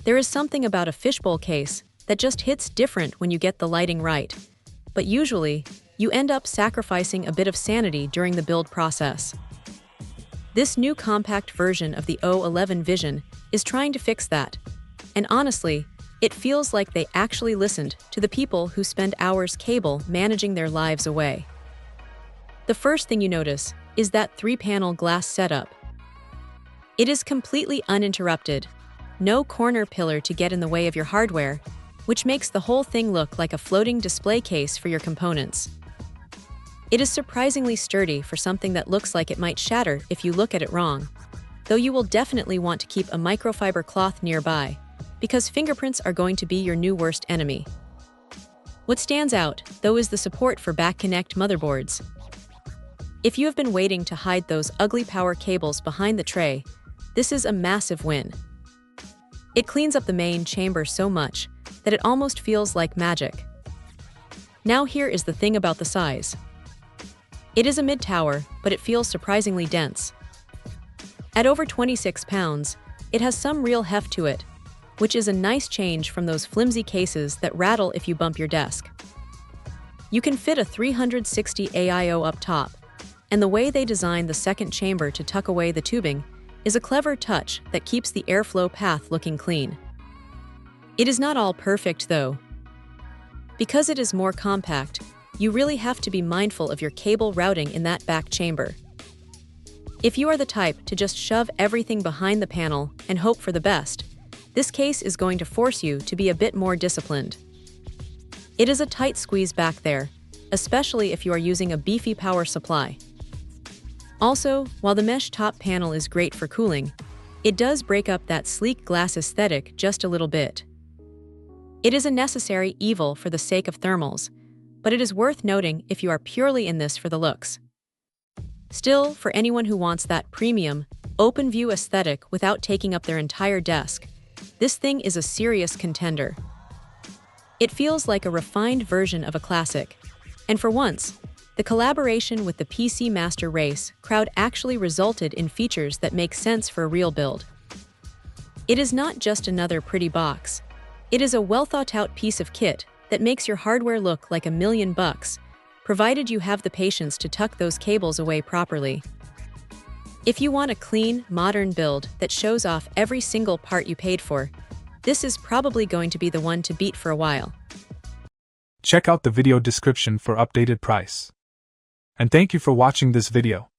There is something about a fishbowl case that just hits different when you get the lighting right. But usually, you end up sacrificing a bit of sanity during the build process. This new compact version of the O11 Vision is trying to fix that. And honestly, it feels like they actually listened to the people who spend hours cable managing their lives away. The first thing you notice is that 3-panel glass setup. It is completely uninterrupted. No corner pillar to get in the way of your hardware, which makes the whole thing look like a floating display case for your components. It is surprisingly sturdy for something that looks like it might shatter if you look at it wrong, though you will definitely want to keep a microfiber cloth nearby, because fingerprints are going to be your new worst enemy. What stands out, though, is the support for back-connect motherboards. If you have been waiting to hide those ugly power cables behind the tray, this is a massive win. It cleans up the main chamber so much that it almost feels like magic. Now here is the thing about the size. It is a mid-tower, but it feels surprisingly dense. At over 26 pounds, it has some real heft to it, which is a nice change from those flimsy cases that rattle if you bump your desk. You can fit a 360 AIO up top, and the way they designed the second chamber to tuck away the tubing is a clever touch that keeps the airflow path looking clean. It is not all perfect, though. Because it is more compact, you really have to be mindful of your cable routing in that back chamber. If you are the type to just shove everything behind the panel and hope for the best, this case is going to force you to be a bit more disciplined. It is a tight squeeze back there, especially if you are using a beefy power supply. Also, while the mesh top panel is great for cooling, it does break up that sleek glass aesthetic just a little bit. It is a necessary evil for the sake of thermals, but it is worth noting if you are purely in this for the looks. Still, for anyone who wants that premium, open-view aesthetic without taking up their entire desk, this thing is a serious contender. It feels like a refined version of a classic, and for once, the collaboration with the PC Master Race crowd actually resulted in features that make sense for a real build. It is not just another pretty box. It is a well-thought-out piece of kit that makes your hardware look like $1,000,000, provided you have the patience to tuck those cables away properly. If you want a clean, modern build that shows off every single part you paid for, this is probably going to be the one to beat for a while. Check out the video description for updated price. And thank you for watching this video.